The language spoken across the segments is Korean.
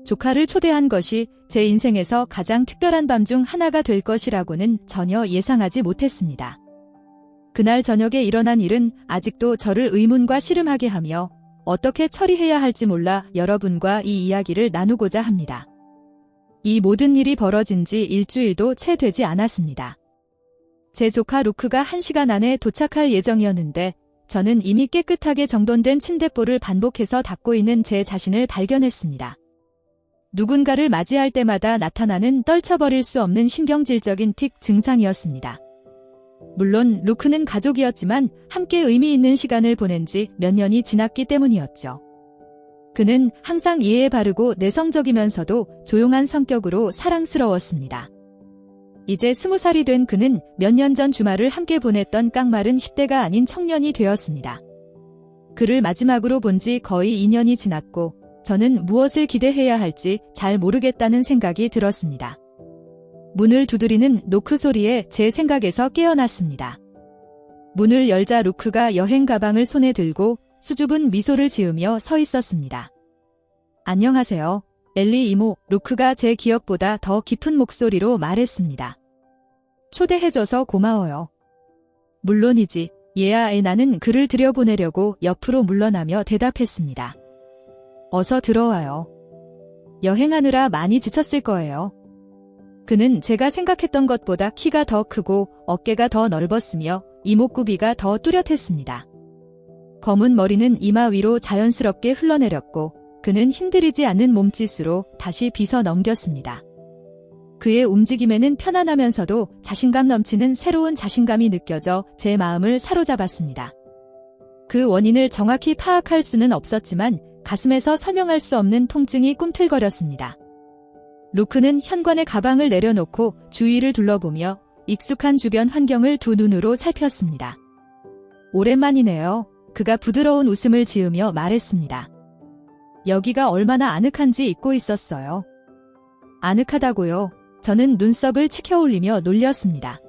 조카를 초대한 것이 제 인생에서 가장 특별한 밤 중 하나가 될 것이라고는 전혀 예상하지 못했습니다. 그날 저녁에 일어난 일은 아직도 저를 의문과 씨름하게 하며 어떻게 처리해야 할지 몰라 여러분과 이 이야기를 나누고자 합니다. 이 모든 일이 벌어진 지 일주일도 채 되지 않았습니다. 제 조카 루크가 1시간 안에 도착할 예정이었는데 저는 이미 깨끗하게 정돈된 침대볼을 반복해서 닦고 있는 제 자신을 발견했습니다. 누군가를 맞이할 때마다 나타나는 떨쳐버릴 수 없는 신경질적인 틱 증상이었습니다. 물론 루크는 가족이었지만 함께 의미 있는 시간을 보낸 지 몇 년이 지났기 때문이었죠. 그는 항상 예의 바르고 내성적이면서도 조용한 성격으로 사랑스러웠습니다. 이제 20살이 된 그는 몇 년 전 주말을 함께 보냈던 깡마른 10대가 아닌 청년이 되었습니다. 그를 마지막으로 본 지 거의 2년이 지났고 저는 무엇을 기대해야 할지 잘 모르겠다는 생각이 들었습니다. 문을 두드리는 노크 소리에 제 생각에서 깨어났습니다. 문을 열자 루크가 여행 가방을 손에 들고 수줍은 미소를 지으며 서 있었습니다. 안녕하세요, 엘리 이모. 루크가 제 기억보다 더 깊은 목소리로 말했습니다. 초대해줘서 고마워요. 물론이지. 얘야. 나는 그를 들여보내려고 옆으로 물러나며 대답했습니다. 어서 들어와요. 여행하느라 많이 지쳤을 거예요. 그는 제가 생각했던 것보다 키가 더 크고 어깨가 더 넓었으며 이목구비가 더 뚜렷했습니다. 검은 머리는 이마 위로 자연스럽게 흘러내렸고 그는 힘들이지 않는 몸짓으로 다시 빗어 넘겼습니다. 그의 움직임에는 편안하면서도 자신감 넘치는 새로운 자신감이 느껴져 제 마음을 사로잡았습니다. 그 원인을 정확히 파악할 수는 없었지만 가슴에서 설명할 수 없는 통증이 꿈틀거렸습니다. 루크는 현관에 가방을 내려놓고 주위를 둘러보며 익숙한 주변 환경을 두 눈으로 살폈습니다. 오랜만이네요. 그가 부드러운 웃음을 지으며 말했습니다. 여기가 얼마나 아늑한지 잊고 있었어요. 아늑하다고요? 저는 눈썹을 치켜올리며 놀렸습니다.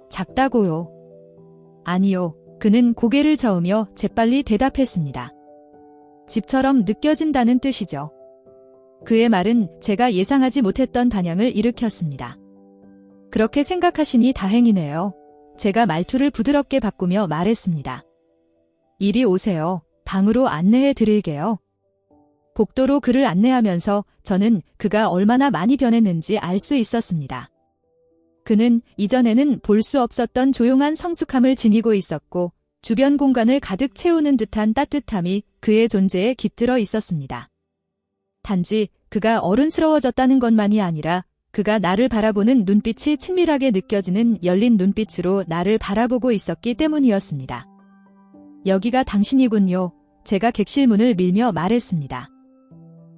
작다고요? 아니요. 그는 고개를 저으며 재빨리 대답했습니다. 집처럼 느껴진다는 뜻이죠. 그의 말은 제가 예상하지 못했던 반향을 일으켰습니다. 그렇게 생각하시니 다행이네요. 제가 말투를 부드럽게 바꾸며 말했습니다. 이리 오세요. 방으로 안내해 드릴게요. 복도로 그를 안내하면서 저는 그가 얼마나 많이 변했는지 알 수 있었습니다. 그는 이전에는 볼 수 없었던 조용한 성숙함을 지니고 있었고 주변 공간을 가득 채우는 듯한 따뜻함이 그의 존재에 깃들어 있었습니다. 단지 그가 어른스러워졌다는 것만이 아니라 그가 나를 바라보는 눈빛이 친밀하게 느껴지는 열린 눈빛으로 나를 바라보고 있었기 때문이었습니다. 여기가 당신이군요. 제가 객실문을 밀며 말했습니다.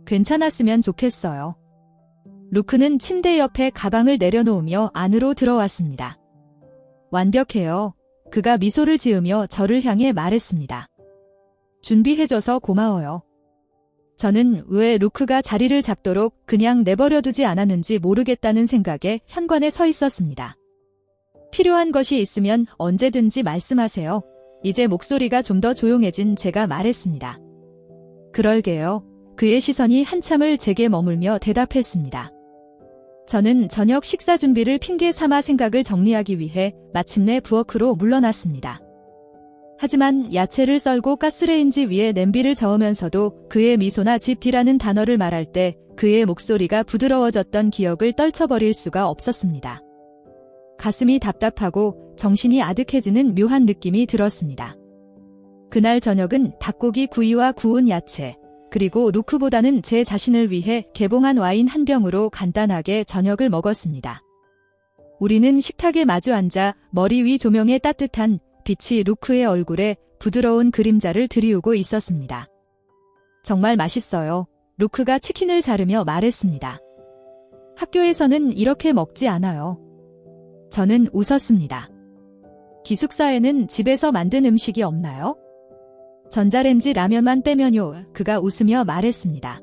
괜찮았으면 좋겠어요. 루크는 침대 옆에 가방을 내려놓으며 안으로 들어왔습니다. 완벽해요. 그가 미소를 지으며 저를 향해 말했습니다. 준비해줘서 고마워요. 저는 왜 루크가 자리를 잡도록 그냥 내버려두지 않았는지 모르겠다는 생각에 현관에 서 있었습니다. 필요한 것이 있으면 언제든지 말씀하세요. 이제 목소리가 좀 더 조용해진 제가 말했습니다. 그럴게요. 그의 시선이 한참을 제게 머물며 대답했습니다. 저는 저녁 식사 준비를 핑계 삼아 생각을 정리하기 위해 마침내 부엌으로 물러났습니다. 하지만 야채를 썰고 가스레인지 위에 냄비를 저으면서도 그의 미소나 집 뒤라는 단어를 말할 때 그의 목소리가 부드러워졌던 기억을 떨쳐버릴 수가 없었습니다. 가슴이 답답하고 정신이 아득해지는 묘한 느낌이 들었습니다. 그날 저녁은 닭고기 구이와 구운 야채, 그리고 루크보다는 제 자신을 위해 개봉한 와인 한 병으로 간단하게 저녁을 먹었습니다. 우리는 식탁에 마주 앉아 머리 위 조명의 따뜻한 빛이 루크의 얼굴에 부드러운 그림자를 드리우고 있었습니다. 정말 맛있어요. 루크가 치킨을 자르며 말했습니다. 학교에서는 이렇게 먹지 않아요. 저는 웃었습니다. 기숙사에는 집에서 만든 음식이 없나요? 전자레인지 라면만 빼면요. 그가 웃으며 말했습니다.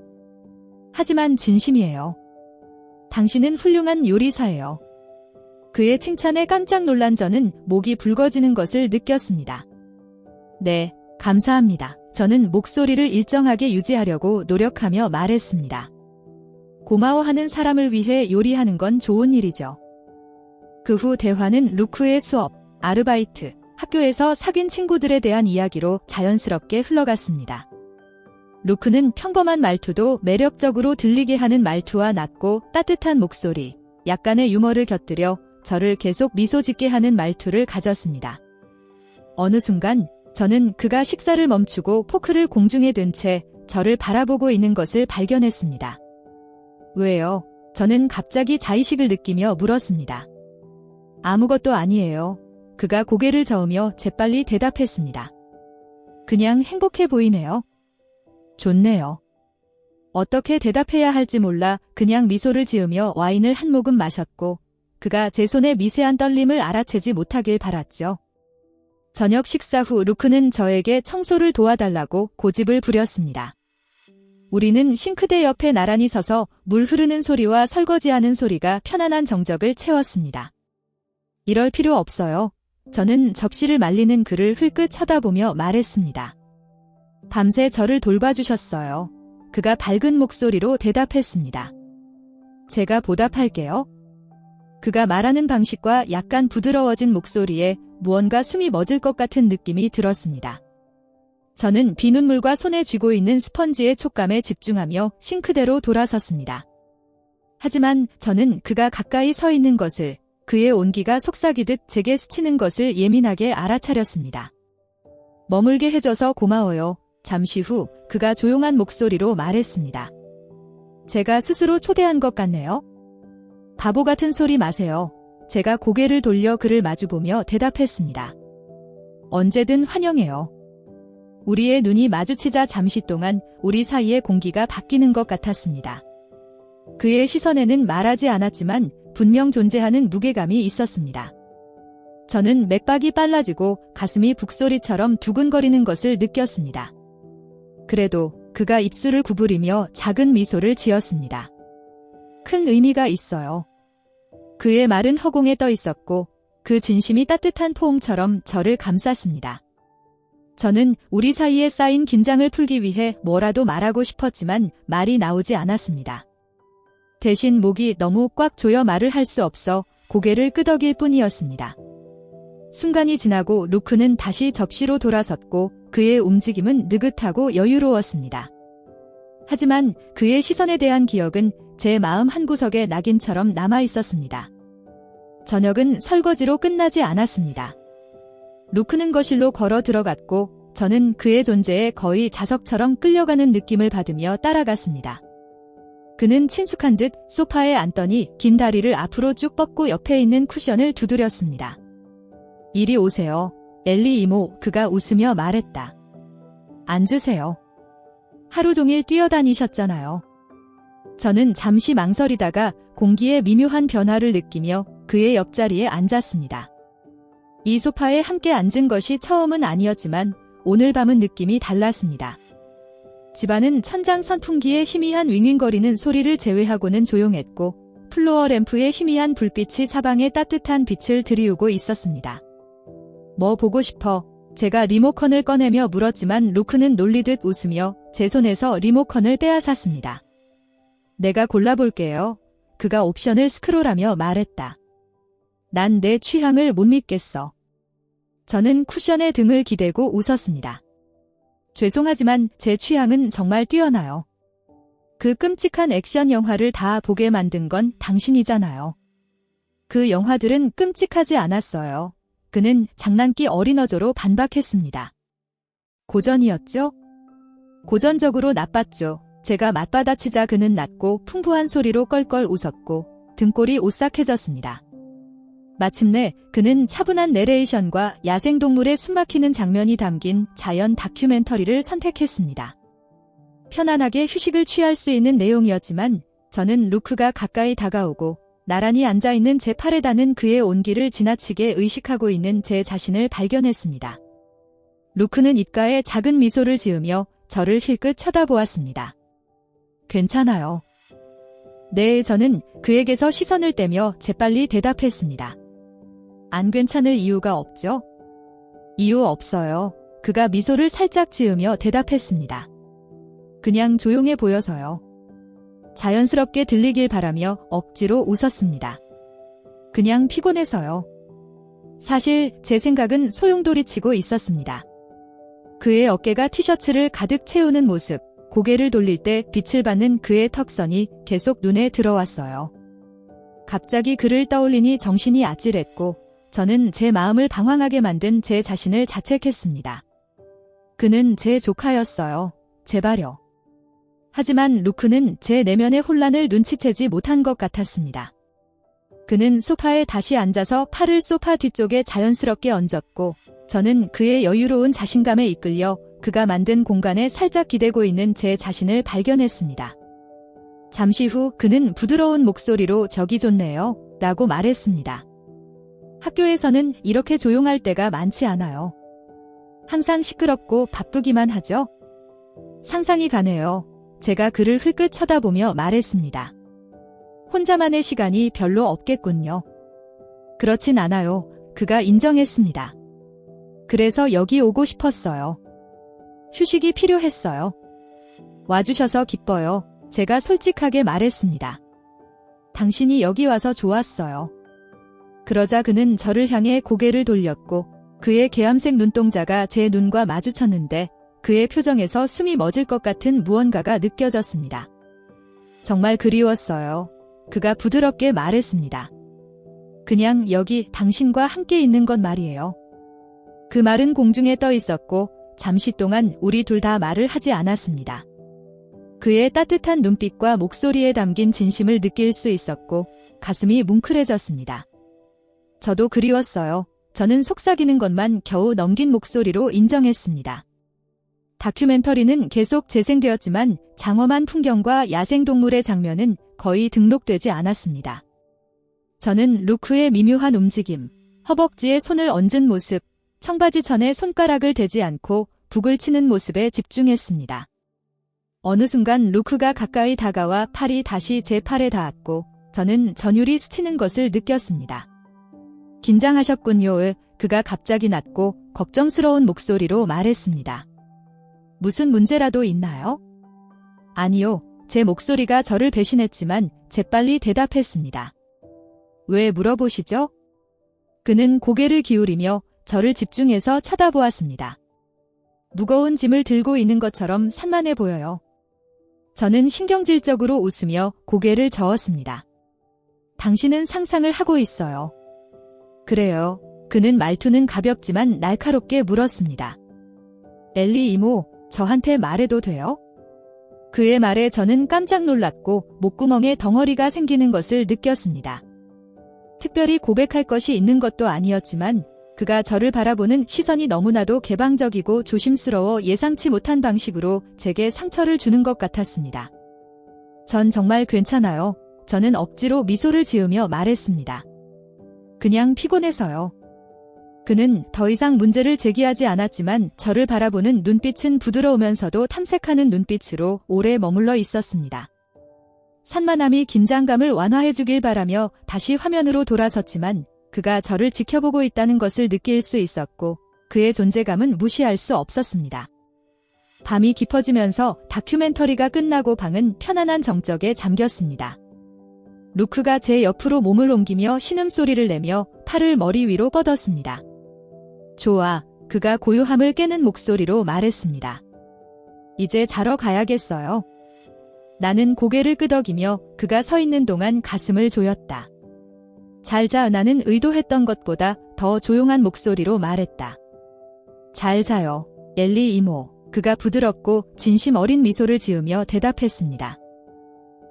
하지만 진심이에요. 당신은 훌륭한 요리사예요. 그의 칭찬에 깜짝 놀란 저는 목이 붉어지는 것을 느꼈습니다. 네, 감사합니다. 저는 목소리를 일정하게 유지하려고 노력하며 말했습니다. 고마워하는 사람을 위해 요리하는 건 좋은 일이죠. 그 후 대화는 루크의 수업, 아르바이트, 학교에서 사귄 친구들에 대한 이야기로 자연스럽게 흘러갔습니다. 루크는 평범한 말투도 매력적으로 들리게 하는 말투와 낮고 따뜻한 목소리, 약간의 유머를 곁들여 저를 계속 미소 짓게 하는 말투를 가졌습니다. 어느 순간 저는 그가 식사를 멈추고 포크를 공중에 든 채 저를 바라보고 있는 것을 발견했습니다. 왜요? 저는 갑자기 자의식을 느끼며 물었습니다. 아무것도 아니에요. 그가 고개를 저으며 재빨리 대답했습니다. 그냥 행복해 보이네요. 좋네요. 어떻게 대답해야 할지 몰라 그냥 미소를 지으며 와인을 한 모금 마셨고 그가 제 손의 미세한 떨림을 알아채지 못하길 바랐죠. 저녁 식사 후 루크는 저에게 청소를 도와달라고 고집을 부렸습니다. 우리는 싱크대 옆에 나란히 서서 물 흐르는 소리와 설거지하는 소리가 편안한 정적을 채웠습니다. 이럴 필요 없어요. 저는 접시를 말리는 그를 흘끗 쳐다보며 말했습니다. 밤새 저를 돌봐주셨어요. 그가 밝은 목소리로 대답했습니다. 제가 보답할게요. 그가 말하는 방식과 약간 부드러워진 목소리에 무언가 숨이 멎을 것 같은 느낌이 들었습니다. 저는 비눗물과 손에 쥐고 있는 스펀지의 촉감에 집중하며 싱크대로 돌아섰습니다. 하지만 저는 그가 가까이 서 있는 것을, 그의 온기가 속삭이듯 제게 스치는 것을 예민하게 알아차렸습니다. 머물게 해줘서 고마워요. 잠시 후 그가 조용한 목소리로 말했습니다. 제가 스스로 초대한 것 같네요. 바보 같은 소리 마세요. 제가 고개를 돌려 그를 마주보며 대답했습니다. 언제든 환영해요. 우리의 눈이 마주치자 잠시 동안 우리 사이의 공기가 바뀌는 것 같았습니다. 그의 시선에는 말하지 않았지만 분명 존재하는 무게감이 있었습니다. 저는 맥박이 빨라지고 가슴이 북소리처럼 두근거리는 것을 느꼈습니다. 그래도 그가 입술을 구부리며 작은 미소를 지었습니다. 큰 의미가 있어요. 그의 말은 허공에 떠 있었고 그 진심이 따뜻한 포옹처럼 저를 감쌌습니다. 저는 우리 사이에 쌓인 긴장을 풀기 위해 뭐라도 말하고 싶었지만 말이 나오지 않았습니다. 대신 목이 너무 꽉 조여 말을 할 수 없어 고개를 끄덕일 뿐이었습니다. 순간이 지나고 루크는 다시 접시로 돌아섰고 그의 움직임은 느긋하고 여유로웠습니다. 하지만 그의 시선에 대한 기억은 제 마음 한구석에 낙인처럼 남아있었습니다. 저녁은 설거지로 끝나지 않았습니다. 루크는 거실로 걸어 들어갔고 저는 그의 존재에 거의 자석처럼 끌려가는 느낌을 받으며 따라갔습니다. 그는 친숙한 듯 소파에 앉더니 긴 다리를 앞으로 쭉 뻗고 옆에 있는 쿠션을 두드렸습니다. 이리 오세요. 엘리 이모, 그가 웃으며 말했다. 앉으세요. 하루 종일 뛰어다니셨잖아요. 저는 잠시 망설이다가 공기의 미묘한 변화를 느끼며 그의 옆자리에 앉았습니다. 이 소파에 함께 앉은 것이 처음은 아니었지만 오늘 밤은 느낌이 달랐습니다. 집안은 천장 선풍기의 희미한 윙윙거리는 소리를 제외하고는 조용했고 플로어 램프의 희미한 불빛이 사방에 따뜻한 빛을 들이우고 있었습니다. 뭐 보고 싶어? 제가 리모컨을 꺼내며 물었지만 루크는 놀리듯 웃으며 제 손에서 리모컨을 빼앗았습니다. 내가 골라볼게요. 그가 옵션을 스크롤하며 말했다. 난 내 취향을 못 믿겠어. 저는 쿠션에 등을 기대고 웃었습니다. 죄송하지만 제 취향은 정말 뛰어나요. 그 끔찍한 액션 영화를 다 보게 만든 건 당신이잖아요. 그 영화들은 끔찍하지 않았어요. 그는 장난기 어린어조로 반박했습니다. 고전이었죠? 고전적으로 나빴죠. 제가 맞받아치자 그는 낮고 풍부한 소리로 껄껄 웃었고 등골이 오싹해졌습니다. 마침내 그는 차분한 내레이션과 야생동물의 숨막히는 장면이 담긴 자연 다큐멘터리를 선택했습니다. 편안하게 휴식을 취할 수 있는 내용이었지만 저는 루크가 가까이 다가오고 나란히 앉아있는 제 팔에 닿는 그의 온기를 지나치게 의식하고 있는 제 자신을 발견했습니다. 루크는 입가에 작은 미소를 지으며 저를 힐끗 쳐다보았습니다. 괜찮아요. 네, 저는 그에게서 시선을 떼며 재빨리 대답했습니다. 안 괜찮을 이유가 없죠? 이유 없어요. 그가 미소를 살짝 지으며 대답했습니다. 그냥 조용해 보여서요. 자연스럽게 들리길 바라며 억지로 웃었습니다. 그냥 피곤해서요. 사실 제 생각은 소용돌이치고 있었습니다. 그의 어깨가 티셔츠를 가득 채우는 모습, 고개를 돌릴 때 빛을 받는 그의 턱선이 계속 눈에 들어왔어요. 갑자기 그를 떠올리니 정신이 아찔했고 저는 제 마음을 방황하게 만든 제 자신을 자책했습니다. 그는 제 조카였어요. 제발요. 하지만 루크는 제 내면의 혼란을 눈치채지 못한 것 같았습니다. 그는 소파에 다시 앉아서 팔을 소파 뒤쪽에 자연스럽게 얹었고 저는 그의 여유로운 자신감에 이끌려 그가 만든 공간에 살짝 기대고 있는 제 자신을 발견했습니다. 잠시 후 그는 부드러운 목소리로 "저기 좋네요" 라고 말했습니다. 학교에서는 이렇게 조용할 때가 많지 않아요. 항상 시끄럽고 바쁘기만 하죠? 상상이 가네요. 제가 그를 흘끗 쳐다보며 말했습니다. 혼자만의 시간이 별로 없겠군요. 그렇진 않아요. 그가 인정했습니다. 그래서 여기 오고 싶었어요. 휴식이 필요했어요. 와주셔서 기뻐요. 제가 솔직하게 말했습니다. 당신이 여기 와서 좋았어요. 그러자 그는 저를 향해 고개를 돌렸고 그의 개암색 눈동자가 제 눈과 마주쳤는데 그의 표정에서 숨이 멎을 것 같은 무언가가 느껴졌습니다. 정말 그리웠어요. 그가 부드럽게 말했습니다. 그냥 여기 당신과 함께 있는 것 말이에요. 그 말은 공중에 떠 있었고 잠시 동안 우리 둘 다 말을 하지 않았습니다. 그의 따뜻한 눈빛과 목소리에 담긴 진심을 느낄 수 있었고 가슴이 뭉클해졌습니다. 저도 그리웠어요. 저는 속삭이는 것만 겨우 넘긴 목소리로 인정했습니다. 다큐멘터리는 계속 재생되었지만 장엄한 풍경과 야생동물의 장면은 거의 등록되지 않았습니다. 저는 루크의 미묘한 움직임, 허벅지에 손을 얹은 모습, 청바지 천에 손가락을 대지 않고 북을 치는 모습에 집중했습니다. 어느 순간 루크가 가까이 다가와 팔이 다시 제 팔에 닿았고 저는 전율이 스치는 것을 느꼈습니다. 긴장하셨군요. 그가 갑자기 낮고 걱정스러운 목소리로 말했습니다. 무슨 문제라도 있나요? 아니요. 제 목소리가 저를 배신했지만 재빨리 대답했습니다. 왜 물어보시죠? 그는 고개를 기울이며 저를 집중해서 쳐다보았습니다. 무거운 짐을 들고 있는 것처럼 산만해 보여요. 저는 신경질적으로 웃으며 고개를 저었습니다. 당신은 상상을 하고 있어요. 그래요. 그는 말투는 가볍지만 날카롭게 물었습니다. 엘리 이모, 저한테 말해도 돼요? 그의 말에 저는 깜짝 놀랐고 목구멍에 덩어리가 생기는 것을 느꼈습니다. 특별히 고백할 것이 있는 것도 아니었지만 그가 저를 바라보는 시선이 너무나도 개방적이고 조심스러워 예상치 못한 방식으로 제게 상처를 주는 것 같았습니다. 전 정말 괜찮아요. 저는 억지로 미소를 지으며 말했습니다. 그냥 피곤해서요. 그는 더 이상 문제를 제기하지 않았지만 저를 바라보는 눈빛은 부드러우면서도 탐색하는 눈빛으로 오래 머물러 있었습니다. 산만함이 긴장감을 완화해주길 바라며 다시 화면으로 돌아섰지만 그가 저를 지켜보고 있다는 것을 느낄 수 있었고 그의 존재감은 무시할 수 없었습니다. 밤이 깊어지면서 다큐멘터리가 끝나고 방은 편안한 정적에 잠겼습니다. 루크가 제 옆으로 몸을 옮기며 신음소리를 내며 팔을 머리 위로 뻗었습니다. 좋아, 그가 고요함을 깨는 목소리로 말했습니다. 이제 자러 가야겠어요. 나는 고개를 끄덕이며 그가 서 있는 동안 가슴을 조였다. 잘 자. 나는 의도했던 것보다 더 조용한 목소리로 말했다. 잘 자요, 엘리 이모. 그가 부드럽고 진심 어린 미소를 지으며 대답했습니다.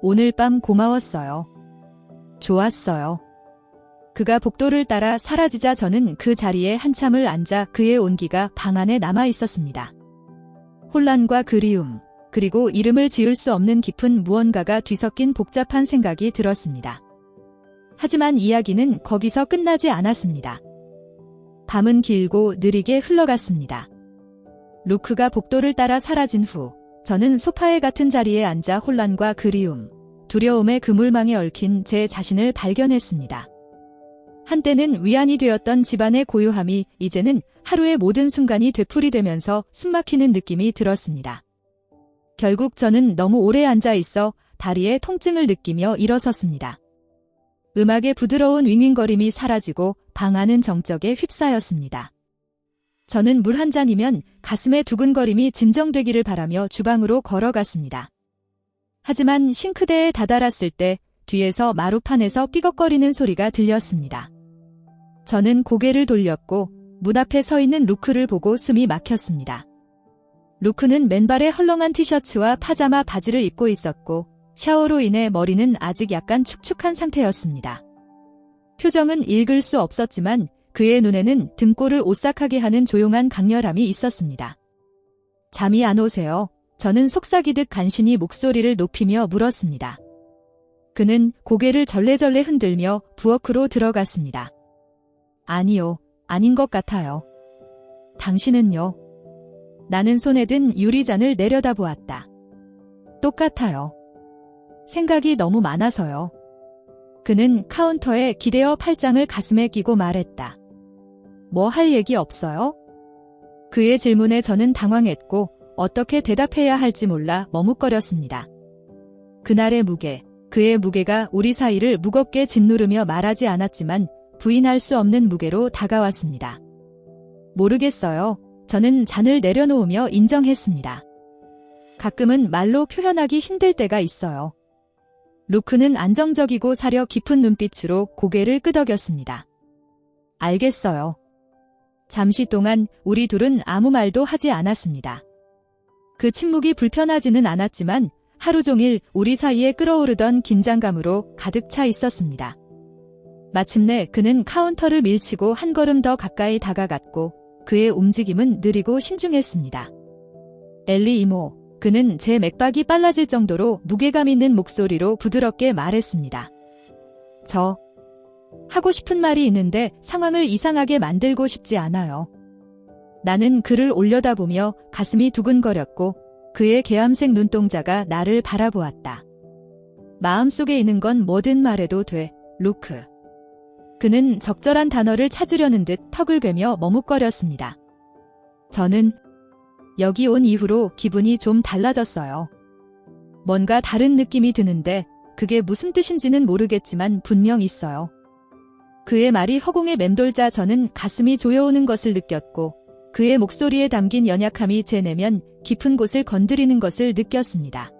오늘 밤 고마웠어요. 좋았어요. 그가 복도를 따라 사라지자 저는 그 자리에 한참을 앉아 그의 온기가 방 안에 남아 있었습니다. 혼란과 그리움, 그리고 이름을 지을 수 없는 깊은 무언가가 뒤섞인 복잡한 생각이 들었습니다. 하지만 이야기는 거기서 끝나지 않았습니다. 밤은 길고 느리게 흘러갔습니다. 루크가 복도를 따라 사라진 후 저는 소파에 같은 자리에 앉아 혼란과 그리움, 두려움의 그물망에 얽힌 제 자신을 발견했습니다. 한때는 위안이 되었던 집안의 고요함이 이제는 하루의 모든 순간이 되풀이되면서 숨막히는 느낌이 들었습니다. 결국 저는 너무 오래 앉아 있어 다리에 통증을 느끼며 일어섰습니다. 음악의 부드러운 윙윙거림이 사라지고 방 안은 정적에 휩싸였습니다. 저는 물 한 잔이면 가슴의 두근거림이 진정되기를 바라며 주방으로 걸어갔습니다. 하지만 싱크대에 다다랐을 때 뒤에서 마루판에서 삐걱거리는 소리가 들렸습니다. 저는 고개를 돌렸고 문 앞에 서 있는 루크를 보고 숨이 막혔습니다. 루크는 맨발에 헐렁한 티셔츠와 파자마 바지를 입고 있었고 샤워로 인해 머리는 아직 약간 축축한 상태였습니다. 표정은 읽을 수 없었지만 그의 눈에는 등골을 오싹하게 하는 조용한 강렬함이 있었습니다. 잠이 안 오세요? 저는 속삭이듯 간신히 목소리를 높이며 물었습니다. 그는 고개를 절레절레 흔들며 부엌으로 들어갔습니다. 아니요, 아닌 것 같아요. 당신은요? 나는 손에 든 유리잔을 내려다보았다. 똑같아요. 생각이 너무 많아서요. 그는 카운터에 기대어 팔짱을 가슴에 끼고 말했다. 뭐 할 얘기 없어요? 그의 질문에 저는 당황했고 어떻게 대답해야 할지 몰라 머뭇거렸습니다. 그날의 무게, 그의 무게가 우리 사이를 무겁게 짓누르며 말하지 않았지만 부인할 수 없는 무게로 다가왔습니다. 모르겠어요. 저는 잔을 내려놓으며 인정했습니다. 가끔은 말로 표현하기 힘들 때가 있어요. 루크는 안정적이고 사려 깊은 눈빛으로 고개를 끄덕였습니다. 알겠어요. 잠시 동안 우리 둘은 아무 말도 하지 않았습니다. 그 침묵이 불편하지는 않았지만 하루 종일 우리 사이에 끓어오르던 긴장감으로 가득 차 있었습니다. 마침내 그는 카운터를 밀치고 한 걸음 더 가까이 다가갔고 그의 움직임은 느리고 신중했습니다. 엘리 이모, 그는 제 맥박이 빨라질 정도로 무게감 있는 목소리로 부드럽게 말했습니다. 하고 싶은 말이 있는데 상황을 이상하게 만들고 싶지 않아요. 나는 그를 올려다보며 가슴이 두근거렸고 그의 개암색 눈동자가 나를 바라보았다. 마음속에 있는 건 뭐든 말해도 돼, 루크. 그는 적절한 단어를 찾으려는 듯 턱을 괴며 머뭇거렸습니다. 저는 여기 온 이후로 기분이 좀 달라졌어요. 뭔가 다른 느낌이 드는데 그게 무슨 뜻인지는 모르겠지만 분명 있어요. 그의 말이 허공에 맴돌자 저는 가슴이 조여오는 것을 느꼈고 그의 목소리에 담긴 연약함이 제 내면 깊은 곳을 건드리는 것을 느꼈습니다.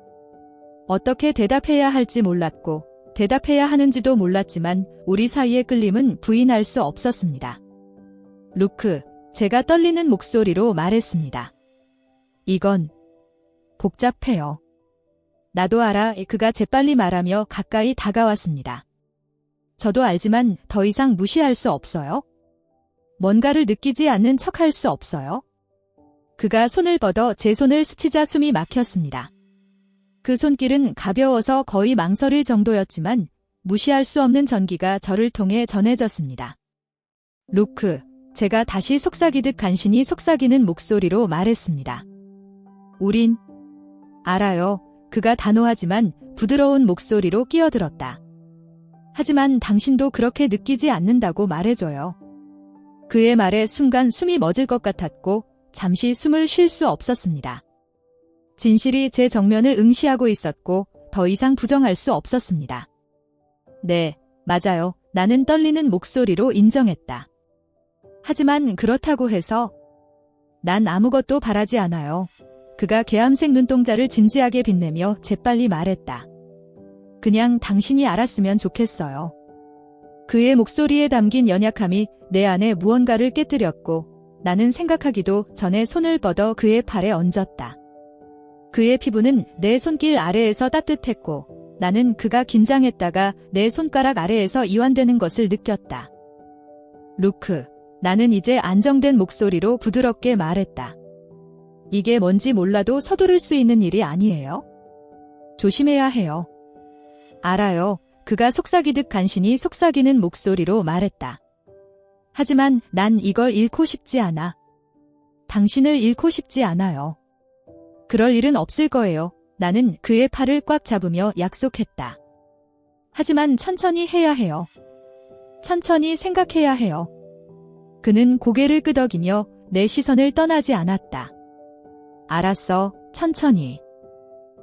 어떻게 대답해야 할지 몰랐고 대답해야 하는지도 몰랐지만 우리 사이의 끌림은 부인할 수 없었습니다. 루크, 제가 떨리는 목소리로 말했습니다. 이건 복잡해요. 나도 알아. 그가 재빨리 말하며 가까이 다가왔습니다. 저도 알지만 더 이상 무시할 수 없어요. 뭔가를 느끼지 않는 척할 수 없어요. 그가 손을 뻗어 제 손을 스치자 숨이 막혔습니다. 그 손길은 가벼워서 거의 망설일 정도였지만 무시할 수 없는 전기가 저를 통해 전해졌습니다. 루크, 제가 다시 속삭이듯 간신히 속삭이는 목소리로 말했습니다. 우린 알아요. 그가 단호하지만 부드러운 목소리로 끼어들었다. 하지만 당신도 그렇게 느끼지 않는다고 말해줘요. 그의 말에 순간 숨이 멎을 것 같았고 잠시 숨을 쉴 수 없었습니다. 진실이 제 정면을 응시하고 있었고 더 이상 부정할 수 없었습니다. 네, 맞아요. 나는 떨리는 목소리로 인정했다. 하지만 그렇다고 해서 난 아무것도 바라지 않아요. 그가 개암색 눈동자를 진지하게 빛내며 재빨리 말했다. 그냥 당신이 알았으면 좋겠어요. 그의 목소리에 담긴 연약함이 내 안에 무언가를 깨뜨렸고 나는 생각하기도 전에 손을 뻗어 그의 팔에 얹었다. 그의 피부는 내 손길 아래에서 따뜻했고 나는 그가 긴장했다가 내 손가락 아래에서 이완되는 것을 느꼈다. 루크, 나는 이제 안정된 목소리로 부드럽게 말했다. 이게 뭔지 몰라도 서두를 수 있는 일이 아니에요. 조심해야 해요. 알아요. 그가 속삭이듯 간신히 속삭이는 목소리로 말했다. 하지만 난 이걸 잃고 싶지 않아. 당신을 잃고 싶지 않아요. 그럴 일은 없을 거예요. 나는 그의 팔을 꽉 잡으며 약속했다. 하지만 천천히 해야 해요. 천천히 생각해야 해요. 그는 고개를 끄덕이며 내 시선을 떠나지 않았다. 알았어, 천천히.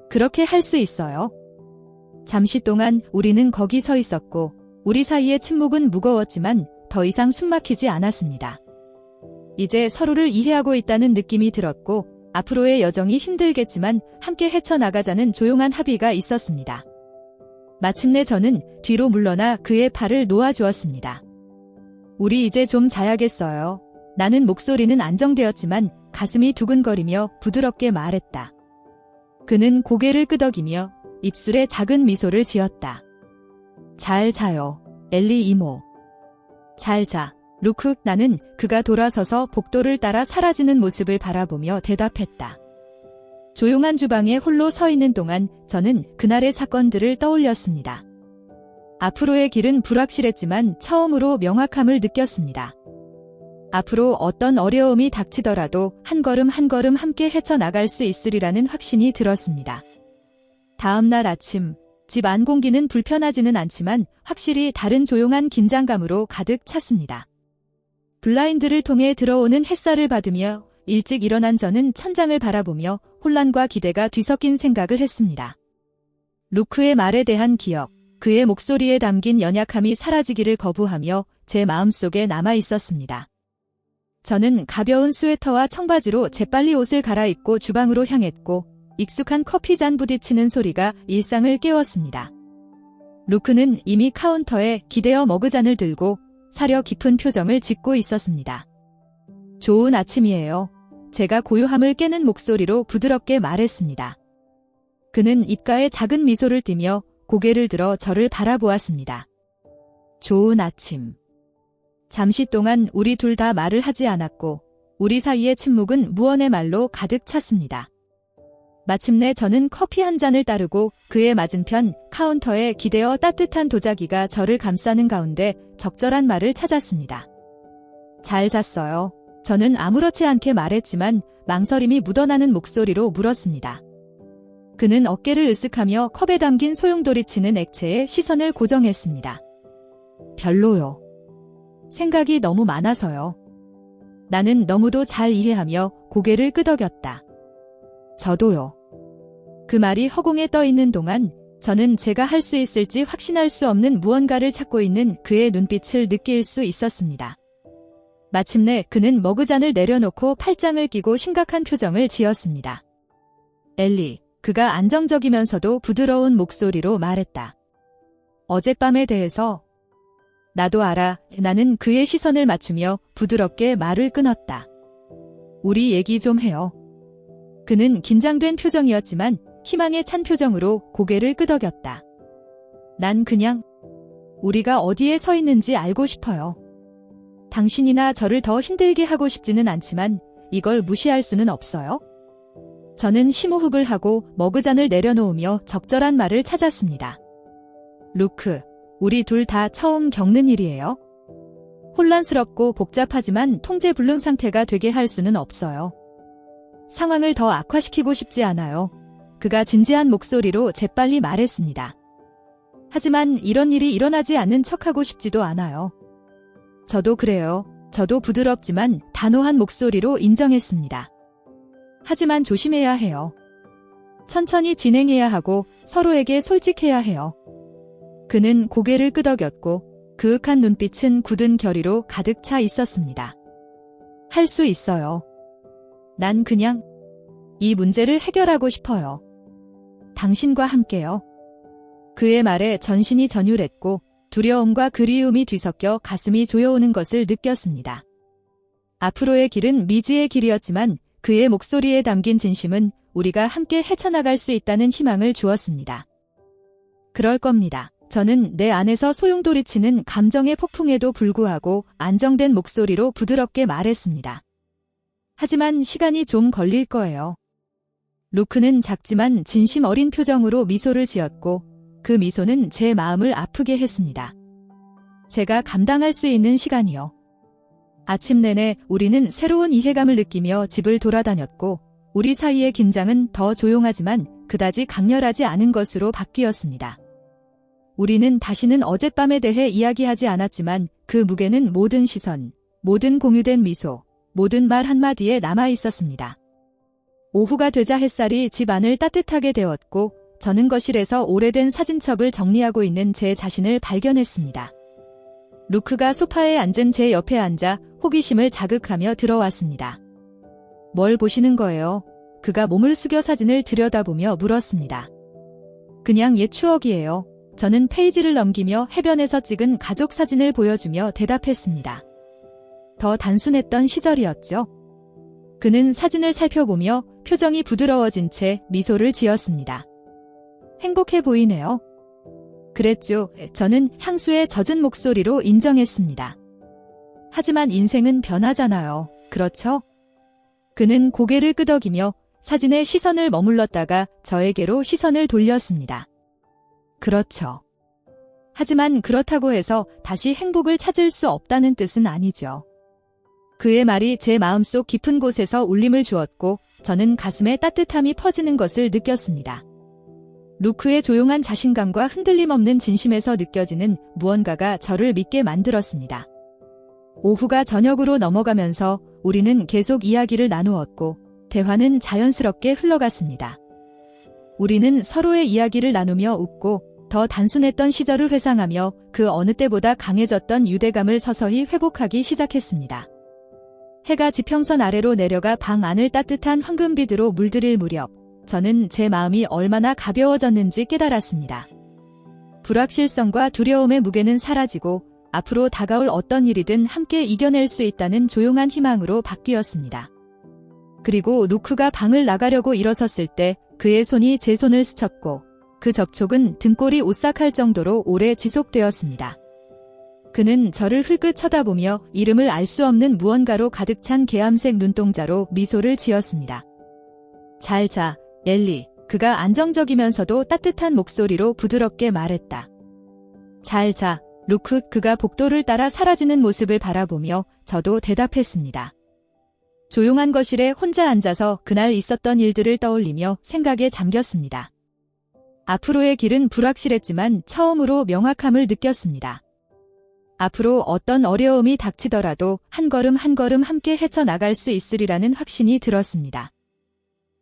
그렇게 할 수 있어요. 잠시 동안 우리는 거기 서 있었고 우리 사이의 침묵은 무거웠지만 더 이상 숨막히지 않았습니다. 이제 서로를 이해하고 있다는 느낌이 들었고 앞으로의 여정이 힘들겠지만 함께 헤쳐나가자는 조용한 합의가 있었습니다. 마침내 저는 뒤로 물러나 그의 팔을 놓아주었습니다. 우리 이제 좀 자야겠어요. 나는 목소리는 안정되었지만 가슴이 두근거리며 부드럽게 말했다. 그는 고개를 끄덕이며 입술에 작은 미소를 지었다. 잘 자요, 엘리 이모. 잘 자, 루크. 나는 그가 돌아서서 복도를 따라 사라지는 모습을 바라보며 대답했다. 조용한 주방에 홀로 서 있는 동안 저는 그날의 사건들을 떠올렸습니다. 앞으로의 길은 불확실했지만 처음으로 명확함을 느꼈습니다. 앞으로 어떤 어려움이 닥치더라도 한 걸음 한 걸음 함께 헤쳐나갈 수 있으리라는 확신이 들었습니다. 다음 날 아침, 집 안 공기는 불편하지는 않지만 확실히 다른 조용한 긴장감으로 가득 찼습니다. 블라인드를 통해 들어오는 햇살을 받으며 일찍 일어난 저는 천장을 바라보며 혼란과 기대가 뒤섞인 생각을 했습니다. 루크의 말에 대한 기억, 그의 목소리에 담긴 연약함이 사라지기를 거부하며 제 마음속에 남아 있었습니다. 저는 가벼운 스웨터와 청바지로 재빨리 옷을 갈아입고 주방으로 향했고 익숙한 커피잔 부딪히는 소리가 일상을 깨웠습니다. 루크는 이미 카운터에 기대어 머그잔을 들고 사려 깊은 표정을 짓고 있었습니다. 좋은 아침이에요. 제가 고요함을 깨는 목소리로 부드럽게 말했습니다. 그는 입가에 작은 미소를 띠며 고개를 들어 저를 바라보았습니다. 좋은 아침. 잠시 동안 우리 둘 다 말을 하지 않았고 우리 사이의 침묵은 무언의 말로 가득 찼습니다. 마침내 저는 커피 한 잔을 따르고 그의 맞은편 카운터에 기대어 따뜻한 도자기가 저를 감싸는 가운데 적절한 말을 찾았습니다. 잘 잤어요. 저는 아무렇지 않게 말했지만 망설임이 묻어나는 목소리로 물었습니다. 그는 어깨를 으쓱하며 컵에 담긴 소용돌이치는 액체에 시선을 고정했습니다. 별로요. 생각이 너무 많아서요. 나는 너무도 잘 이해하며 고개를 끄덕였다. 저도요. 그 말이 허공에 떠 있는 동안 저는 제가 할 수 있을지 확신할 수 없는 무언가를 찾고 있는 그의 눈빛을 느낄 수 있었습니다. 마침내 그는 머그잔을 내려놓고 팔짱을 끼고 심각한 표정을 지었습니다. 엘리, 그가 안정적이면서도 부드러운 목소리로 말했다. 어젯밤에 대해서 나도 알아. 나는 그의 시선을 맞추며 부드럽게 말을 끊었다. 우리 얘기 좀 해요. 그는 긴장된 표정이었지만 희망에 찬 표정으로 고개를 끄덕였다. 난 그냥 우리가 어디에 서 있는지 알고 싶어요. 당신이나 저를 더 힘들게 하고 싶지는 않지만 이걸 무시할 수는 없어요. 저는 심호흡을 하고 머그잔을 내려놓으며 적절한 말을 찾았습니다. 루크, 우리 둘 다 처음 겪는 일이에요. 혼란스럽고 복잡하지만 통제불능 상태가 되게 할 수는 없어요. 상황을 더 악화시키고 싶지 않아요. 그가 진지한 목소리로 재빨리 말했습니다. 하지만 이런 일이 일어나지 않는 척하고 싶지도 않아요. 저도 그래요. 저도 부드럽지만 단호한 목소리로 인정했습니다. 하지만 조심해야 해요. 천천히 진행해야 하고 서로에게 솔직해야 해요. 그는 고개를 끄덕였고 그윽한 눈빛은 굳은 결의로 가득 차 있었습니다. 할 수 있어요. 난 그냥 이 문제를 해결하고 싶어요. 당신과 함께요. 그의 말에 전신이 전율했고 두려움과 그리움이 뒤섞여 가슴이 조여오는 것을 느꼈습니다. 앞으로의 길은 미지의 길이었지만 그의 목소리에 담긴 진심은 우리가 함께 헤쳐나갈 수 있다는 희망을 주었습니다. 그럴 겁니다. 저는 내 안에서 소용돌이치는 감정의 폭풍에도 불구하고 안정된 목소리로 부드럽게 말했습니다. 하지만 시간이 좀 걸릴 거예요. 루크는 작지만 진심 어린 표정으로 미소를 지었고 그 미소는 제 마음을 아프게 했습니다. 제가 감당할 수 있는 시간이요. 아침 내내 우리는 새로운 이해감을 느끼며 집을 돌아다녔고 우리 사이의 긴장은 더 조용하지만 그다지 강렬하지 않은 것으로 바뀌었습니다. 우리는 다시는 어젯밤에 대해 이야기하지 않았지만 그 무게는 모든 시선, 모든 공유된 미소, 모든 말 한마디에 남아 있었습니다. 오후가 되자 햇살이 집 안을 따뜻하게 데웠고 저는 거실에서 오래된 사진첩을 정리하고 있는 제 자신을 발견했습니다. 루크가 소파에 앉은 제 옆에 앉아 호기심을 자극하며 들어왔습니다. 뭘 보시는 거예요? 그가 몸을 숙여 사진을 들여다보며 물었습니다. 그냥 옛 추억이에요. 저는 페이지를 넘기며 해변에서 찍은 가족 사진을 보여주며 대답했습니다. 더 단순했던 시절이었죠. 그는 사진을 살펴보며 표정이 부드러워진 채 미소를 지었습니다. 행복해 보이네요. 그랬죠. 저는 향수에 젖은 목소리로 인정했습니다. 하지만 인생은 변하잖아요. 그렇죠? 그는 고개를 끄덕이며 사진에 시선을 머물렀다가 저에게로 시선을 돌렸습니다. 그렇죠. 하지만 그렇다고 해서 다시 행복을 찾을 수 없다는 뜻은 아니죠. 그의 말이 제 마음속 깊은 곳에서 울림을 주었고 저는 가슴에 따뜻함이 퍼지는 것을 느꼈습니다. 루크의 조용한 자신감과 흔들림 없는 진심에서 느껴지는 무언가가 저를 믿게 만들었습니다. 오후가 저녁으로 넘어가면서 우리는 계속 이야기를 나누었고 대화는 자연스럽게 흘러갔습니다. 우리는 서로의 이야기를 나누며 웃고 더 단순했던 시절을 회상하며 그 어느 때보다 강해졌던 유대감을 서서히 회복하기 시작했습니다. 해가 지평선 아래로 내려가 방 안을 따뜻한 황금빛으로 물들일 무렵 저는 제 마음이 얼마나 가벼워졌는지 깨달았습니다. 불확실성과 두려움의 무게는 사라지고 앞으로 다가올 어떤 일이든 함께 이겨낼 수 있다는 조용한 희망으로 바뀌었습니다. 그리고 루크가 방을 나가려고 일어섰을 때 그의 손이 제 손을 스쳤고 그 접촉은 등골이 오싹할 정도로 오래 지속되었습니다. 그는 저를 흘끗 쳐다보며 이름을 알 수 없는 무언가로 가득 찬 개암색 눈동자로 미소를 지었습니다. 잘 자, 엘리. 그가 안정적이면서도 따뜻한 목소리로 부드럽게 말했다. 잘 자, 루크. 그가 복도를 따라 사라지는 모습을 바라보며 저도 대답했습니다. 조용한 거실에 혼자 앉아서 그날 있었던 일들을 떠올리며 생각에 잠겼습니다. 앞으로의 길은 불확실했지만 처음으로 명확함을 느꼈습니다. 앞으로 어떤 어려움이 닥치더라도 한 걸음 한 걸음 함께 헤쳐나갈 수 있으리라는 확신이 들었습니다.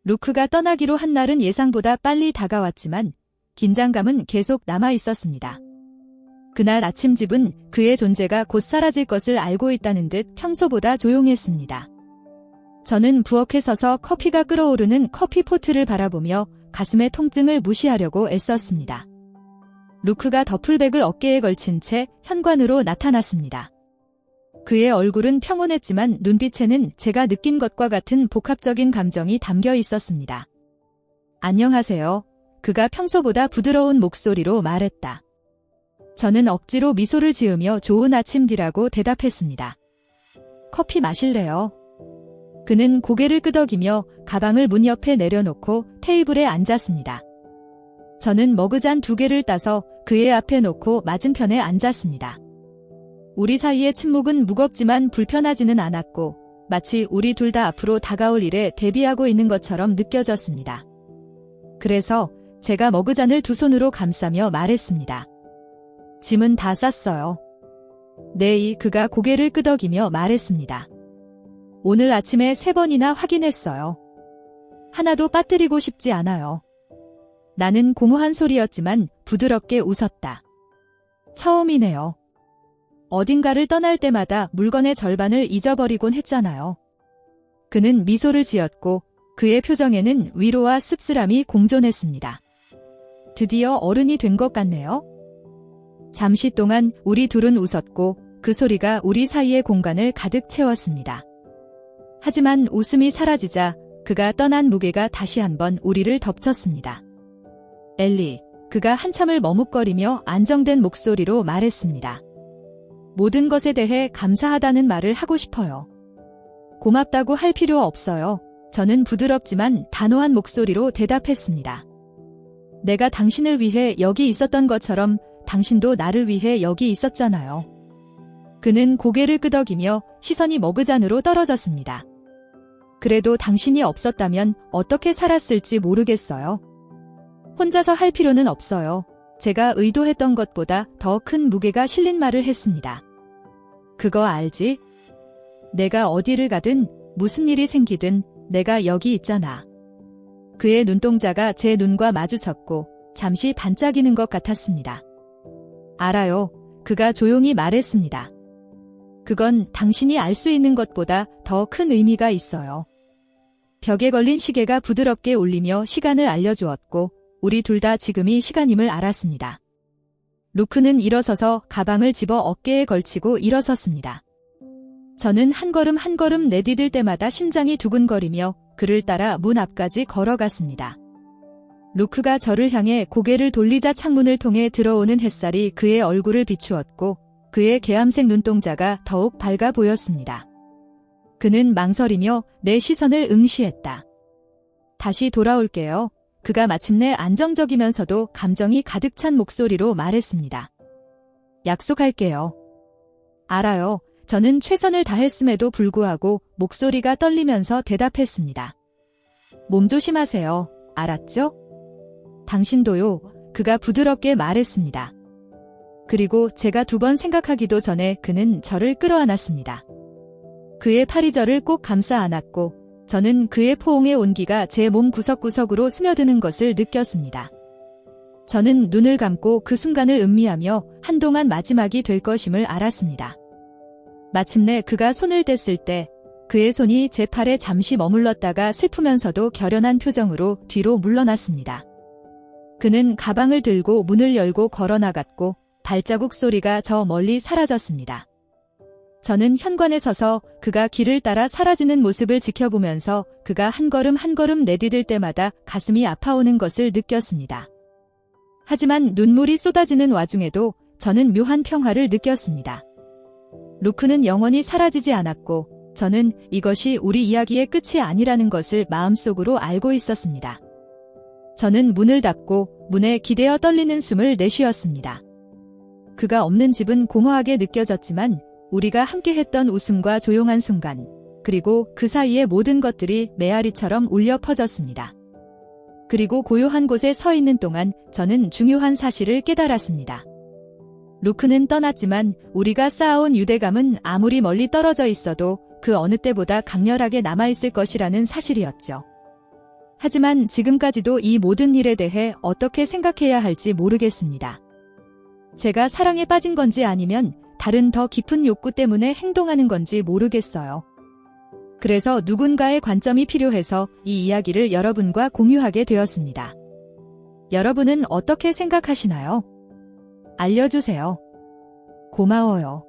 루크가 떠나기로 한 날은 예상보다 빨리 다가왔지만 긴장감은 계속 남아 있었습니다. 그날 아침 집은 그의 존재가 곧 사라질 것을 알고 있다는 듯 평소보다 조용했습니다. 저는 부엌에 서서 커피가 끓어오르는 커피포트를 바라보며 가슴의 통증을 무시하려고 애썼습니다. 루크가 더플백을 어깨에 걸친 채 현관으로 나타났습니다. 그의 얼굴은 평온했지만 눈빛에는 제가 느낀 것과 같은 복합적인 감정이 담겨 있었습니다. 안녕하세요. 그가 평소보다 부드러운 목소리로 말했다. 저는 억지로 미소를 지으며 좋은 아침 뒤라고 대답했습니다. 커피 마실래요? 그는 고개를 끄덕이며 가방을 문 옆에 내려놓고 테이블에 앉았습니다. 저는 머그잔 2개를 따서 그의 앞에 놓고 맞은편에 앉았습니다. 우리 사이의 침묵은 무겁지만 불편하지는 않았고 마치 우리 둘 다 앞으로 다가올 일에 대비하고 있는 것처럼 느껴졌습니다. 그래서 제가 머그잔을 2손으로 감싸며 말했습니다. 짐은 다 쌌어요. 네, 그가 고개를 끄덕이며 말했습니다. 오늘 아침에 3번이나 확인했어요. 하나도 빠뜨리고 싶지 않아요. 나는 공허한 소리였지만 부드럽게 웃었다. 처음이네요. 어딘가를 떠날 때마다 물건의 절반을 잊어버리곤 했잖아요. 그는 미소를 지었고 그의 표정에는 위로와 씁쓸함이 공존했습니다. 드디어 어른이 된 것 같네요. 잠시 동안 우리 둘은 웃었고 그 소리가 우리 사이의 공간을 가득 채웠습니다. 하지만 웃음이 사라지자 그가 떠난 무게가 다시 한번 우리를 덮쳤습니다. 엘리, 그가 한참을 머뭇거리며 안정된 목소리로 말했습니다. 모든 것에 대해 감사하다는 말을 하고 싶어요. 고맙다고 할 필요 없어요. 저는 부드럽지만 단호한 목소리로 대답했습니다. 내가 당신을 위해 여기 있었던 것처럼 당신도 나를 위해 여기 있었잖아요. 그는 고개를 끄덕이며 시선이 머그잔으로 떨어졌습니다. 그래도 당신이 없었다면 어떻게 살았을지 모르겠어요. 혼자서 할 필요는 없어요. 제가 의도했던 것보다 더 큰 무게가 실린 말을 했습니다. 그거 알지? 내가 어디를 가든 무슨 일이 생기든 내가 여기 있잖아. 그의 눈동자가 제 눈과 마주쳤고 잠시 반짝이는 것 같았습니다. 알아요. 그가 조용히 말했습니다. 그건 당신이 알 수 있는 것보다 더 큰 의미가 있어요. 벽에 걸린 시계가 부드럽게 울리며 시간을 알려주었고 우리 둘 다 지금이 시간임을 알았습니다. 루크는 일어서서 가방을 집어 어깨에 걸치고 일어섰습니다. 저는 한 걸음 한 걸음 내디딜 때마다 심장이 두근거리며 그를 따라 문 앞까지 걸어갔습니다. 루크가 저를 향해 고개를 돌리자 창문을 통해 들어오는 햇살이 그의 얼굴을 비추었고 그의 개암색 눈동자가 더욱 밝아 보였습니다. 그는 망설이며 내 시선을 응시했다. 다시 돌아올게요. 그가 마침내 안정적이면서도 감정이 가득 찬 목소리로 말했습니다. 약속할게요. 알아요. 저는 최선을 다했음에도 불구하고 목소리가 떨리면서 대답했습니다. 몸 조심하세요. 알았죠? 당신도요. 그가 부드럽게 말했습니다. 그리고 제가 2번 생각하기도 전에 그는 저를 끌어안았습니다. 그의 팔이 저를 꼭 감싸 안았고 저는 그의 포옹의 온기가 제 몸 구석구석으로 스며드는 것을 느꼈습니다. 저는 눈을 감고 그 순간을 음미하며 한동안 마지막이 될 것임을 알았습니다. 마침내 그가 손을 댔을 때 그의 손이 제 팔에 잠시 머물렀다가 슬프면서도 결연한 표정으로 뒤로 물러났습니다. 그는 가방을 들고 문을 열고 걸어나갔고 발자국 소리가 저 멀리 사라졌습니다. 저는 현관에 서서 그가 길을 따라 사라지는 모습을 지켜보면서 그가 한 걸음 한 걸음 내디딜 때마다 가슴이 아파오는 것을 느꼈습니다. 하지만 눈물이 쏟아지는 와중에도 저는 묘한 평화를 느꼈습니다. 루크는 영원히 사라지지 않았고 저는 이것이 우리 이야기의 끝이 아니라는 것을 마음속으로 알고 있었습니다. 저는 문을 닫고 문에 기대어 떨리는 숨을 내쉬었습니다. 그가 없는 집은 공허하게 느껴졌지만 우리가 함께했던 웃음과 조용한 순간, 그리고 그 사이의 모든 것들이 메아리처럼 울려 퍼졌습니다. 그리고 고요한 곳에 서 있는 동안 저는 중요한 사실을 깨달았습니다. 루크는 떠났지만 우리가 쌓아온 유대감은 아무리 멀리 떨어져 있어도 그 어느 때보다 강렬하게 남아있을 것이라는 사실이었죠. 하지만 지금까지도 이 모든 일에 대해 어떻게 생각해야 할지 모르겠습니다. 제가 사랑에 빠진 건지 아니면 다른 더 깊은 욕구 때문에 행동하는 건지 모르겠어요. 그래서 누군가의 관점이 필요해서 이 이야기를 여러분과 공유하게 되었습니다. 여러분은 어떻게 생각하시나요? 알려주세요. 고마워요.